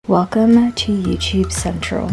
Welcome to YouTube Central.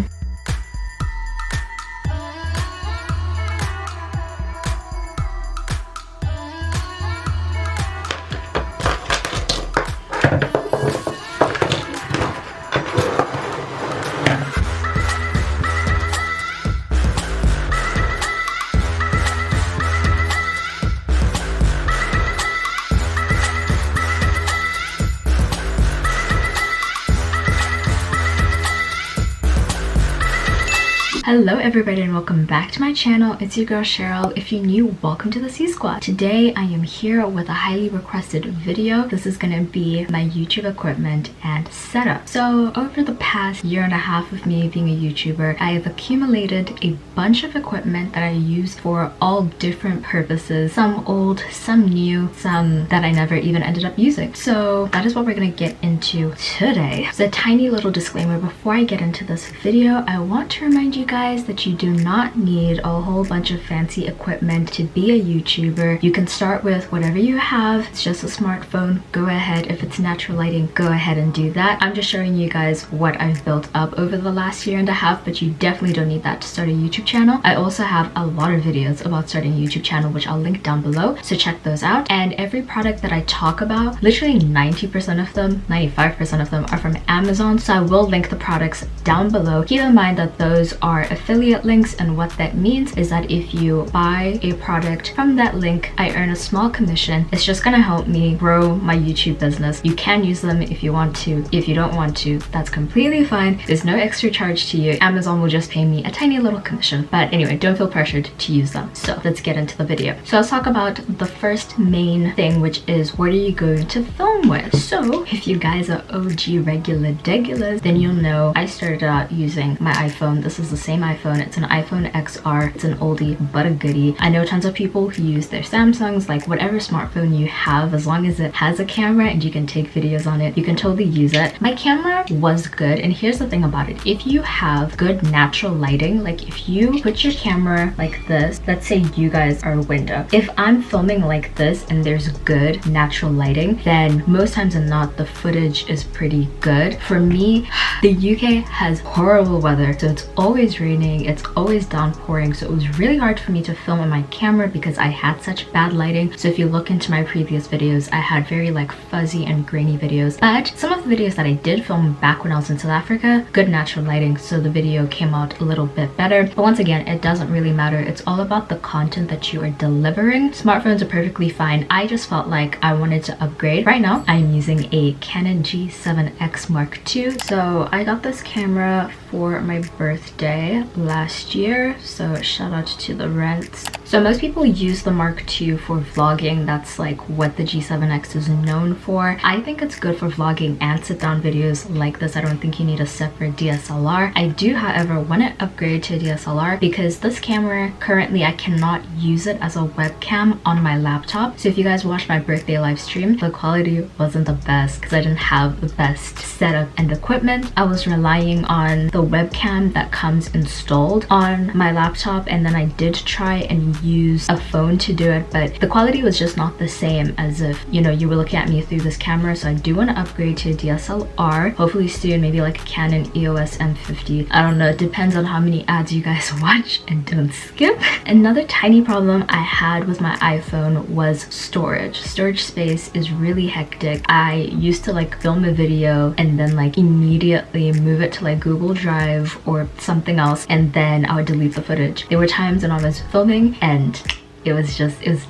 Hello everybody and welcome back to my channel. It's your girl Cheryl. If you're new, welcome to the C Squad. Today I am here with a highly requested video. This is gonna be my YouTube equipment and setup. So over the past year and a half of me being a YouTuber, I have accumulated a bunch of equipment that I use for all different purposes. Some old, some new, some that I never even ended up using. So that is what we're gonna get into today. So a tiny little disclaimer before I get into this video, I want to remind you guys that you do not need a whole bunch of fancy equipment to be a YouTuber. You can start with whatever you have. It's just a smartphone. Go ahead. If it's natural lighting, go ahead and do that. I'm just showing you guys what I've built up over the last year and a half, but you definitely don't need that to start a YouTube channel. I also have a lot of videos about starting a YouTube channel, which I'll link down below, so check those out. And every product that I talk about, literally 90% of them, 95% of them are from Amazon, so I will link the products down below. Keep in mind that those are affiliate links, and what that means is that if you buy a product from that link, I earn a small commission. It's just gonna help me grow my YouTube business. You can use them if you want to. If you don't want to, that's completely fine. There's no extra charge to you. Amazon will just pay me a tiny little commission. But anyway, don't feel pressured to use them. So let's get into the video. So let's talk about the first main thing, which is what are you going to film with? So if you guys are OG regular degulars, then you'll know I started out using my iPhone. This is the same iPhone. It's an iPhone XR. It's an oldie but a goodie. I know tons of people who use their Samsungs, like whatever smartphone you have, as long as it has a camera and you can take videos on it, you can totally use it. My camera was good, and here's the thing about it. If you have good natural lighting, like if you put your camera like this, let's say you guys are a window. If I'm filming like this and there's good natural lighting, then most times than not, the footage is pretty good. For me, the UK has horrible weather, so it's always raining, it's always downpouring, so it was really hard for me to film on my camera because I had such bad lighting. So if you look into my previous videos, I had very like fuzzy and grainy videos, but some of the videos that I did film back when I was in South Africa, good natural lighting, so the video came out a little bit better. But once again, it doesn't really matter. It's all about the content that you are delivering. Smartphones are perfectly fine. I just felt like I wanted to upgrade. Right now I'm using a Canon G7X Mark II. So I got this camera for my birthday last year, so shout out to the rents. So most people use the Mark II for vlogging. That's like what the G7X is known for. I think it's good for vlogging and sit down videos like this. I don't think you need a separate DSLR. I do, however, want to upgrade to a DSLR because this camera currently I cannot use it as a webcam on my laptop. So if you guys watched my birthday live stream, the quality wasn't the best because I didn't have the best setup and equipment. I was relying on the webcam that comes installed on my laptop, and then I did try and use a phone to do it, but the quality was just not the same as if, you know, you were looking at me through this camera. So I do want to upgrade to a DSLR, hopefully soon, maybe like a Canon EOS M50. I don't know, it depends on how many ads you guys watch and don't skip. Another tiny problem I had with my iPhone was storage. Storage space is really hectic. I used to like film a video and then like immediately move it to like Google Drive or something else, and then I would delete the footage. There were times when I was filming and it was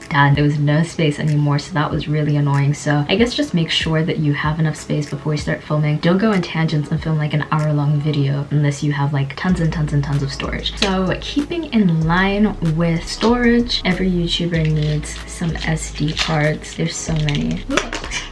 done. There was no space anymore, so that was really annoying. So I guess just make sure that you have enough space before you start filming. Don't go in tangents and film like an hour-long video unless you have like tons and tons and tons of storage. So keeping in line with storage, every YouTuber needs some SD cards. There's so many.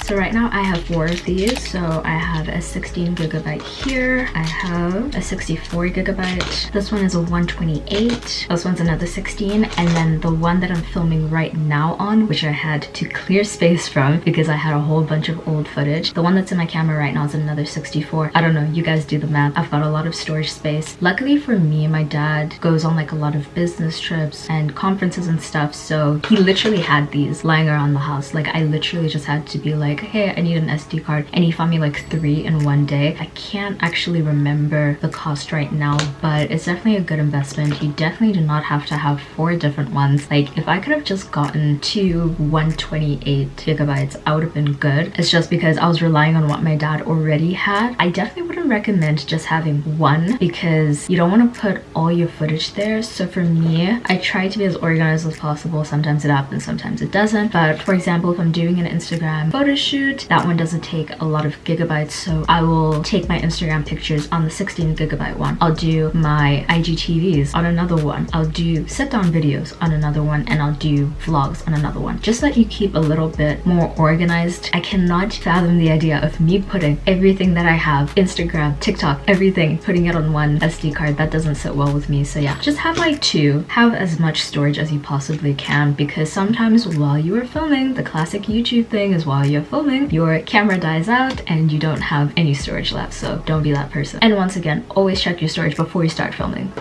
So right now I have 4 of these. So I have a 16GB here. I have a 64GB. This one is a 128. This one's another 16. And then the one that I'm filming right now on, which I had to clear space from because I had a whole bunch of old footage. The one that's in my camera right now is another 64. I don't know, you guys do the math. I've got a lot of storage space. Luckily for me, my dad goes on like a lot of business trips and conferences and stuff. So he literally had these lying around the house. Like I literally just had to be like, hey, I need an SD card, and he found me like 3 in one day. I can't actually remember the cost right now, but it's definitely a good investment. You definitely do not have to have 4 different ones. Like if I could have just gotten 2 128 gigabytes, I would have been good. It's just because I was relying on what my dad already had. I definitely wouldn't recommend just having one because you don't want to put all your footage there. So for me, I try to be as organized as possible. Sometimes it happens, sometimes it doesn't. But for example, if I'm doing an Instagram photo shoot, that one doesn't take a lot of gigabytes, so I will take my Instagram pictures on the 16 gigabyte one. I'll do my IGTVs on another one. I'll do sit down videos on another one, and I'll do vlogs on another one. Just so that you keep a little bit more organized. I cannot fathom the idea of me putting everything that I have, Instagram, TikTok, everything, putting it on one SD card. That doesn't sit well with me. So yeah, just have like 2. Have as much storage as you possibly can, because sometimes while you are filming, the classic YouTube thing is while you're filming, your camera dies out and you don't have any storage left. So don't be that person. And once again, always check your storage before you start filming.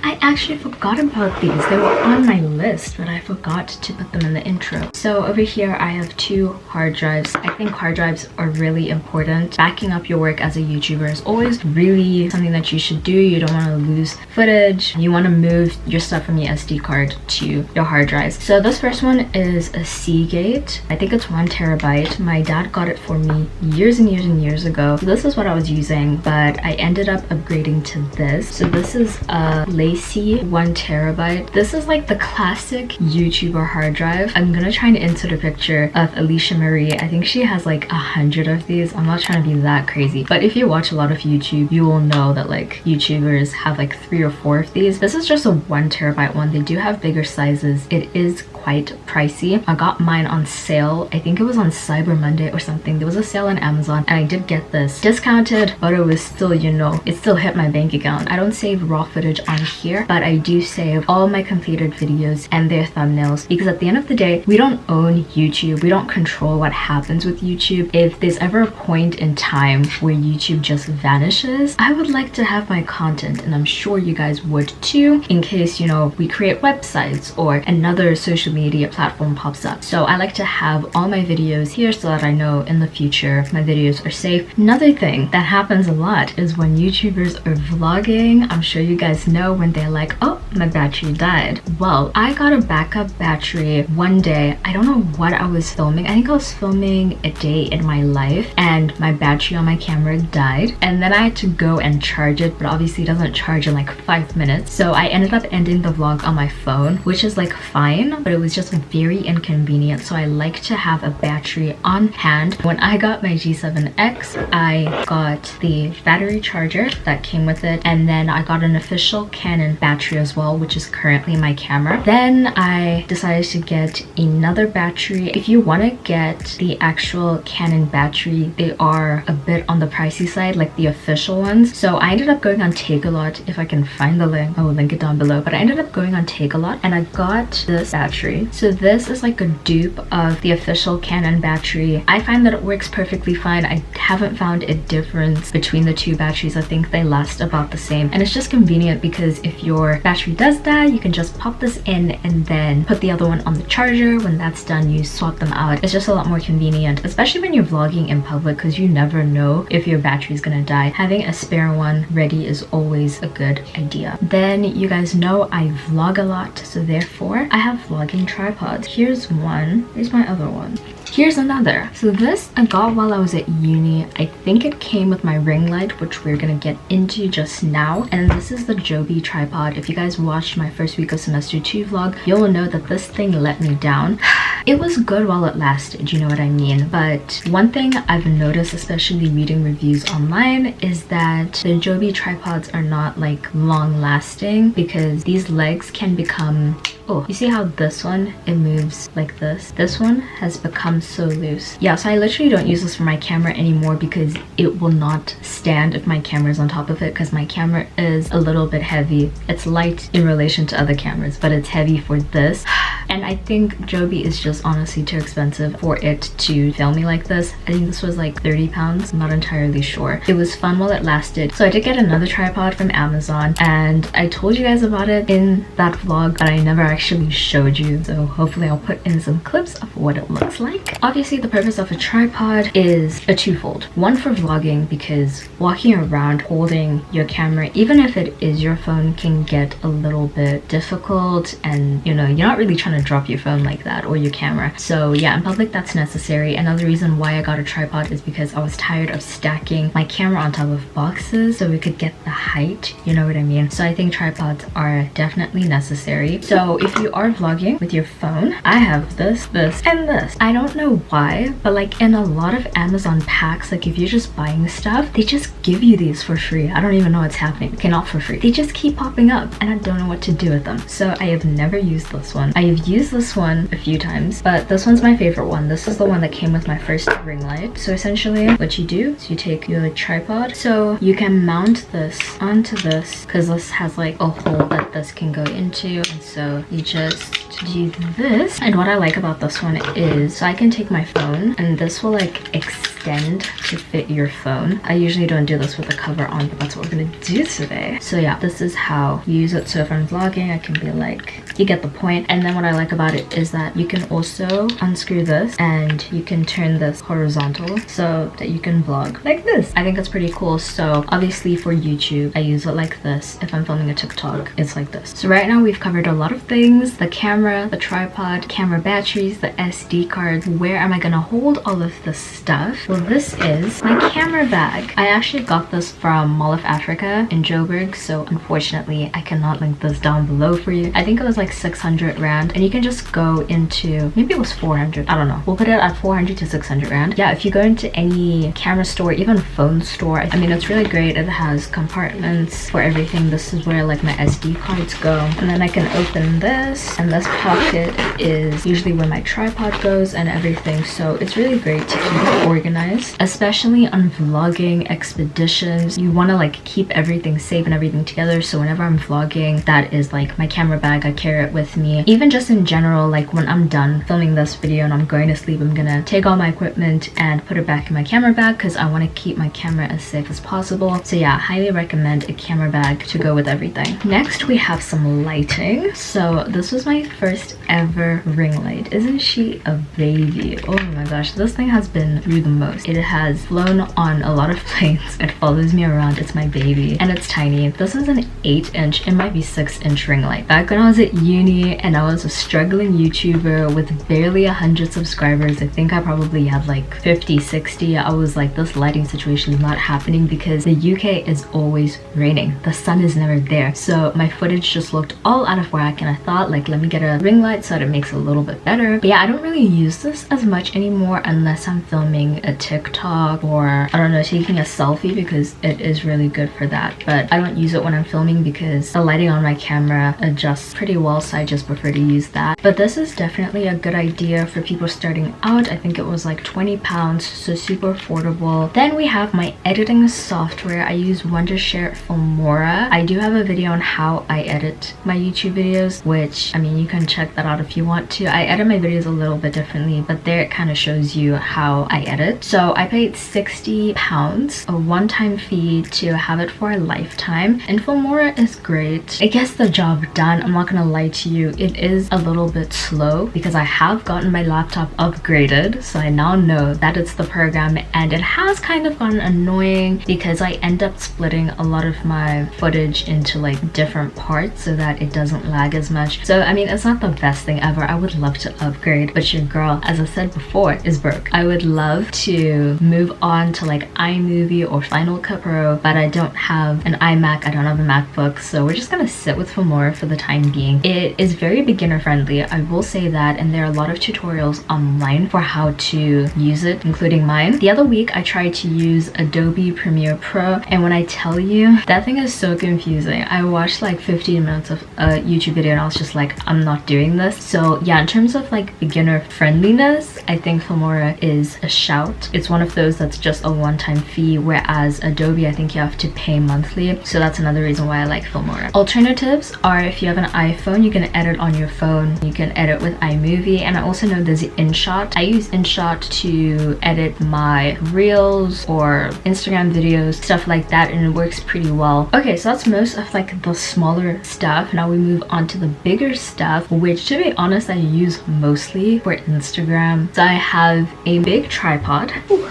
I actually forgot about these. They were on my list, but I forgot to put them in the intro. So over here, I have 2 hard drives. I think hard drives are really important. Backing up your work as a YouTuber is always really something that you should do. You don't want to lose footage. You want to move your stuff from your SD card to your hard drives. So this first one is a Seagate. I think it's 1 terabyte. My dad got it for me years and years and years ago. So this is what I was using, but I ended up upgrading to this. So this is a Lacy 1 terabyte. This is like the classic YouTuber hard drive. I'm gonna try and insert a picture of Alicia Marie. I think she has like 100 of these. I'm not trying to be that crazy, but if you watch a lot of YouTube, you will know that like YouTubers have like 3 or 4 of these. This is just a 1 terabyte one. They do have bigger sizes. It is quite pricey. I got mine on sale. I think it was on Cyber Monday or something. There was a sale on Amazon and I did get this discounted, but it was still, you know, it still hit my bank account. I don't save raw footage on here, but I do save all my completed videos and their thumbnails, because at the end of the day, we don't own YouTube. We don't control what happens with YouTube. If there's ever a point in time where YouTube just vanishes, I would like to have my content, and I'm sure you guys would too, in case, you know, we create websites or another social media platform pops up. So I like to have all my videos here so that I know in the future my videos are safe. Another thing that happens a lot is when YouTubers are vlogging. I'm sure you guys know when they're like, oh, my battery died. Well, I got a backup battery one day. I don't know what I was filming. I think I was filming a day in my life and my battery on my camera died, and then I had to go and charge it, but obviously it doesn't charge in like 5 minutes. So I ended up ending the vlog on my phone, which is like fine, but it was just very inconvenient. So I like to have a battery on hand. When I got my G7X, I got the battery charger that came with it, and then I got an official Canon battery as well, which is currently my camera. Then I decided to get another battery. If you want to get the actual Canon battery, they are a bit on the pricey side, like the official ones. So I ended up going on Takealot. If I can find the link, I will link it down below. But I ended up going on Takealot and I got this battery. So this is like a dupe of the official Canon battery. I find that it works perfectly fine. I haven't found a difference between the 2 batteries. I think they last about the same, and it's just convenient because if your battery does die, you can just pop this in and then put the other one on the charger. When that's done, you swap them out. It's just a lot more convenient, especially when you're vlogging in public, because you never know if your battery is gonna die. Having a spare one ready is always a good idea. Then you guys know I vlog a lot, so therefore I have vlogging tripods. Here's one. Here's my other one. Here's another. So this I got while I was at uni. I think it came with my ring light, which we're gonna get into just now. And this is the Joby tripod. If you guys watched my first week of semester 2 vlog, you'll know that this thing let me down. It was good while it lasted, you know what I mean? But one thing I've noticed, especially reading reviews online, is that the Joby tripods are not like long lasting, because these legs can become, oh, you see how this one, it moves like this? This one has become so loose. Yeah, so I literally don't use this for my camera anymore because it will not stand if my camera is on top of it, because my camera is a little bit heavy. It's light in relation to other cameras, but it's heavy for this. and I think Joby is just honestly too expensive for it to fail me like this. I think this was like 30 pounds, I'm not entirely sure. It was fun while it lasted. So I did get another tripod from Amazon, and I told you guys about it in that vlog, but I never actually showed you, so hopefully I'll put in some clips of what it looks like. Obviously the purpose of a tripod is a twofold. One for vlogging, because walking around holding your camera, even if it is your phone, can get a little bit difficult, and you know, you're not really trying to drop your phone like that or your camera. So yeah, in public that's necessary. Another reason why I got a tripod is because I was tired of stacking my camera on top of boxes so we could get the height, you know what I mean? So I think tripods are definitely necessary. So if you are vlogging with your phone, I have this, and this. I don't know why, but like in a lot of Amazon packs, like if you're just buying stuff, they just give you these for free. I don't even know what's happening. Okay, not for free. They just keep popping up and I don't know what to do with them. So I have never used this one. I have used this one a few times, but this one's my favorite one. This is the one that came with my first ring light. So essentially what you do is you take your tripod, so you can mount this onto this, because this has like a hole that this can go into, and so you just do this. And what I like about this one is, so I can take my phone and this will like extend to fit your phone. I usually don't do this with the cover on, but that's what we're gonna do today. So yeah, this is how you use it. So if I'm vlogging, I can be like, you get the point. And then what I like about it is that you can also unscrew this and you can turn this horizontal so that you can vlog like this. I think that's pretty cool. So obviously for YouTube, I use it like this. If I'm filming a TikTok, it's like this. So right now we've covered a lot of things: the camera, the tripod, camera batteries, the SD cards. Where am I gonna hold all of this stuff? Well, this is my camera bag. I actually got this from Mall of Africa in Joburg, so unfortunately I cannot link this down below for you. I think it was like 600 rand, and you can just go into, maybe it was 400, I don't know, we'll put it at 400 to 600 rand. Yeah, if you go into any camera store, even phone store, I mean, it's really great. It has compartments for everything. This is where like my SD cards go, and then I can open this, and this pocket is usually where my tripod goes and everything. So it's really great to keep it organized, especially on vlogging expeditions. You want to like keep everything safe and everything together. So whenever I'm vlogging, that is like my camera bag. I carry it with me. Even just in general, like when I'm done filming this video and I'm going to sleep, I'm gonna take all my equipment and put it back in my camera bag because I want to keep my camera as safe as possible. So yeah, highly recommend a camera bag to go with everything. Next we have some lighting. So this was my first ever ring light. Isn't she a baby? Oh my gosh, this thing has been through the most. It has flown on a lot of planes. It follows me around. It's my baby and it's tiny. This is an 8-inch, it might be 6-inch ring light. Back when I was at uni and I was a struggling YouTuber with barely 100 subscribers, I think I probably had like 50, 60. I was like, this lighting situation is not happening because the UK is always raining. The sun is never there. So my footage just looked all out of whack, and I thought like, let me get a ring light so that it makes it a little bit better. But yeah, I don't really use this as much anymore unless I'm filming a TikTok or I don't know, taking a selfie, because it is really good for that. But I don't use it when I'm filming because the lighting on my camera adjusts pretty well, so I just prefer to use that. But this is definitely a good idea for people starting out. I think it was like 20 pounds, so super affordable. Then we have my editing software. I use Wondershare Filmora. I do have a video on how I edit my YouTube videos, which I mean, you can check that out if you want to. I edit my videos a little bit differently, but there it kind of shows you how I edit. So I paid 60 pounds, a one-time fee to have it for a lifetime, and Filmora is great. It gets the job done. I'm not gonna lie to you, it is a little bit slow because I have gotten my laptop upgraded, so I now know that it's the program, and it has kind of gotten annoying because I end up splitting a lot of my footage into like different parts so that it doesn't lag as much. So I mean, it's not the best thing ever. I would love to upgrade, but your girl, as I said before, is broke. I would love to move on to like iMovie or Final Cut Pro, but I don't have an iMac, I don't have a MacBook, so we're just gonna sit with Filmora for the time being. It is very beginner friendly, I will say that, and there are a lot of tutorials online for how to use it, including mine. The other week I tried to use Adobe Premiere Pro, and when I tell you, that thing is so confusing. I watched like 15 minutes of a YouTube video and I was just like, I'm not doing this. So yeah, in terms of like beginner friendliness, I think Filmora is a shout. It's one of those that's just a one-time fee, whereas Adobe, I think you have to pay monthly. So that's another reason why I like Filmora. Alternatives are, if you have an iPhone, you can edit on your phone. You can edit with iMovie, and I also know there's InShot. I use InShot to edit my reels or Instagram videos, stuff like that, and it works pretty well. Okay, so that's most of like the smaller stuff. Now we move on to the bigger stuff, which to be honest I use mostly for Instagram. So I have a big tripod. Ooh.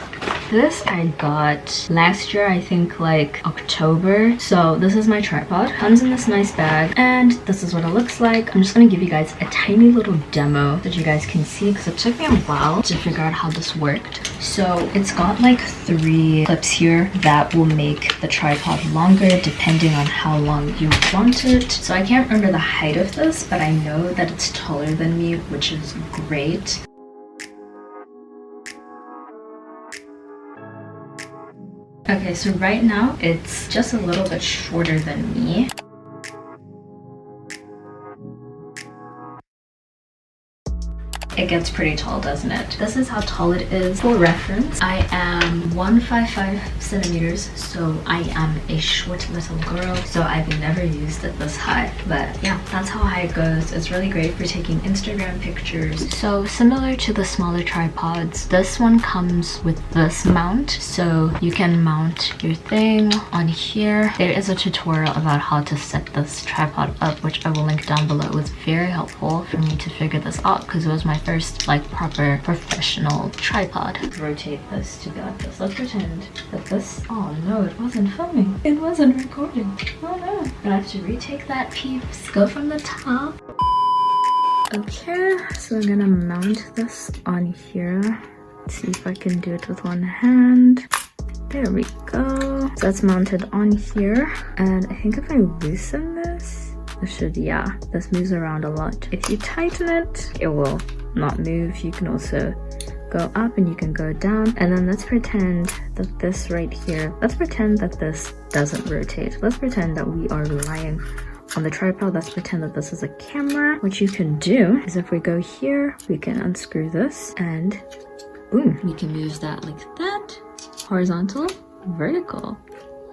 This I got last year, I think like October. So this is my tripod. Comes in this nice bag, and this is what it looks like. I'm just gonna give you guys a tiny little demo that you guys can see, because it took me a while to figure out how this worked. So it's got like 3 clips here that will make the tripod longer depending on how long you want it. So I can't remember the height of this, but I know that it's taller than me, which is great. Okay, so right now it's just a little bit shorter than me. It gets pretty tall, doesn't it? This is how tall it is. For reference, I am 155 centimeters, so I am a short little girl. So I've never used it this high, but yeah, that's how high it goes. It's really great for taking Instagram pictures. So similar to the smaller tripods, this one comes with this mount, so you can mount your thing on here. There is a tutorial about how to set this tripod up, which I will link down below. It was very helpful for me to figure this out, because it was my first like proper professional tripod. Rotate this to be like this. Let's pretend that this, oh no, it wasn't filming. It wasn't recording. Oh no. I have to retake that, peeps. Go from the top. Okay, so I'm gonna mount this on here. Let's see if I can do it with one hand. There we go. So that's mounted on here. And I think if I loosen this, it should, yeah, this moves around a lot. If you tighten it, it will not move. You can also go up and you can go down. And then let's pretend that this right here, let's pretend that this doesn't rotate. Let's pretend that we are lying on the tripod. Let's pretend that this is a camera. What you can do is, if we go here, we can unscrew this and boom, we can move that like that. Horizontal, vertical.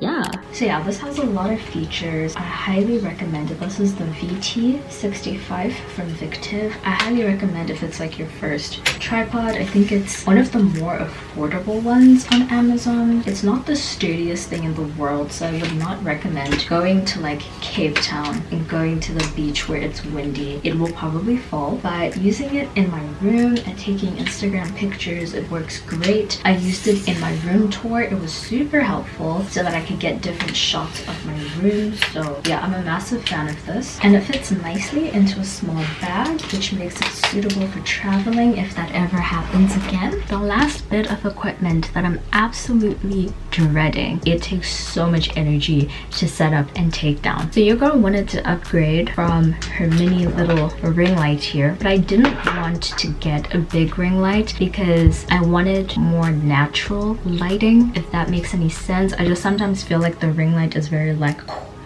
Yeah. So yeah, this has a lot of features. I highly recommend it. This is the VT65 from Victiv. I highly recommend if it's like your first tripod. I think it's one of the more affordable ones on Amazon. It's not the sturdiest thing in the world, so I would not recommend going to like Cape Town and going to the beach where it's windy. It will probably fall, but using it in my room and taking Instagram pictures, it works great. I used it in my room tour. It was super helpful so that I could get different shots of my room. So yeah, I'm a massive fan of this, and it fits nicely into a small bag, which makes it suitable for traveling if that ever happens again. The last bit of equipment that I'm absolutely dreading, it takes so much energy to set up and take down. So your girl wanted to upgrade from her mini little ring light here, but I didn't want to get a big ring light because I wanted more natural lighting, if that makes any sense. I just sometimes feel like the ring light is very like,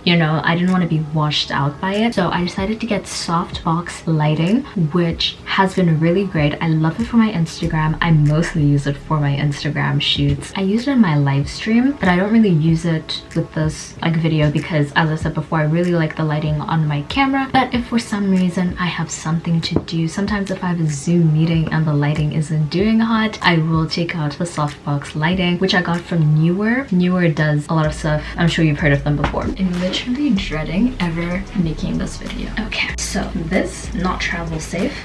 you know, I didn't want to be washed out by it. So I decided to get Softbox lighting, which has been really great. I love it for my Instagram. I mostly use it for my Instagram shoots. I use it in my live stream, but I don't really use it with this like video because, as I said before, I really like the lighting on my camera. But if for some reason I have something to do, sometimes if I have a Zoom meeting and the lighting isn't doing hot, I will take out the Softbox lighting, which I got from Newer. Newer does a lot of stuff. I'm sure you've heard of them before. Literally dreading ever making this video. Okay, so this, not travel safe.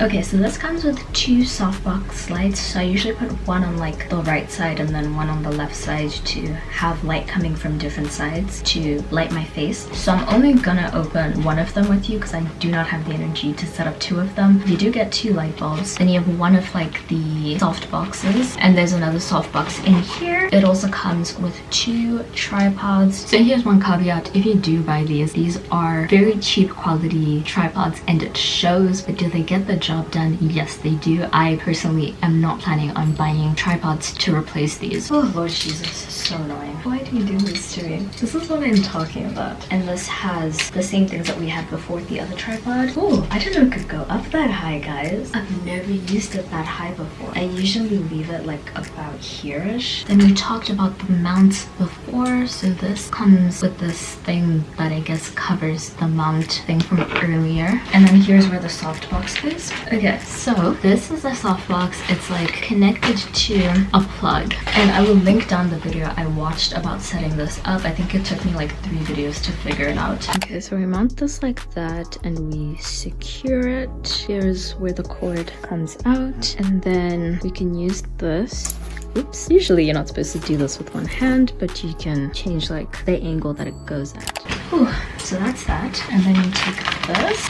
Okay, so this comes with 2 Softbox lights. So I usually put one on like the right side and then one on the left side to have light coming from different sides to light my face. So I'm only gonna open one of them with you because I do not have the energy to set up 2 of them. You do get 2 light bulbs. Then you have one of like the soft boxes, and there's another soft box in here. It also comes with 2 tripods. So here's one caveat that if you do buy these are very cheap quality tripods, and it shows. But do they get the job done? Yes, they do. I personally am not planning on buying tripods to replace these. Oh Lord Jesus, so annoying. Why do you do this to me? This is what I'm talking about. And this has the same things that we had before the other tripod. Oh, I didn't know it could go up that high, guys. I've never used it that high before. I usually leave it like about here-ish. Then we talked about the mounts before, so this comes with this thing that I guess covers the mount thing from earlier. And then here's where the softbox is. Okay, so this is a softbox. It's like connected to a plug, and I will link down the video I watched about setting this up. I think it took me like 3 videos to figure it out. Okay, so we mount this like that and we secure it. Here's where the cord comes out, and then we can use this. Oops. Usually you're not supposed to do this with one hand, but you can change like the angle that it goes at. Whew. So that's that. And then you take this.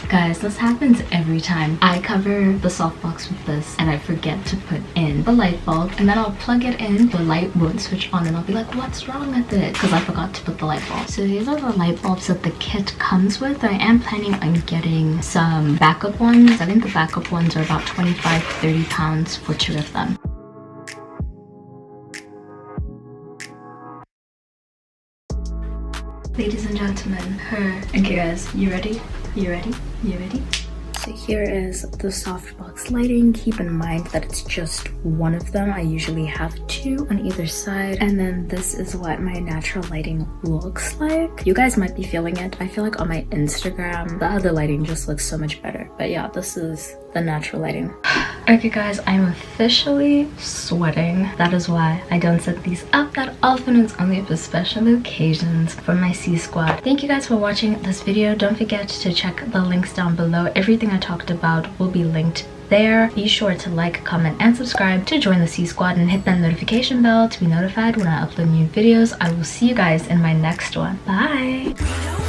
Guys, this happens every time. I cover the softbox with this and I forget to put in the light bulb, and then I'll plug it in, the light won't switch on, and I'll be like, what's wrong with it? Because I forgot to put the light bulb. So these are the light bulbs that the kit comes with. I am planning on getting some backup ones. I think the backup ones are about 25-30 pounds for 2 of them. Ladies and gentlemen, her. Okay guys, you ready? You ready? You ready? So here is the softbox lighting. Keep in mind that it's just one of them. I usually have 2 on either side. And then this is what my natural lighting looks like. You guys might be feeling it. I feel like on my Instagram, the other lighting just looks so much better. But yeah, this is the natural lighting. Okay guys, I'm officially sweating. That is why I don't set these up that often. It's only for special occasions for my C Squad. Thank you guys for watching this video. Don't forget to check the links down below. Everything I talked about will be linked there. Be sure to like, comment, and subscribe to join the C Squad, and hit that notification bell to be notified when I upload new videos. I will see you guys in my next one. Bye!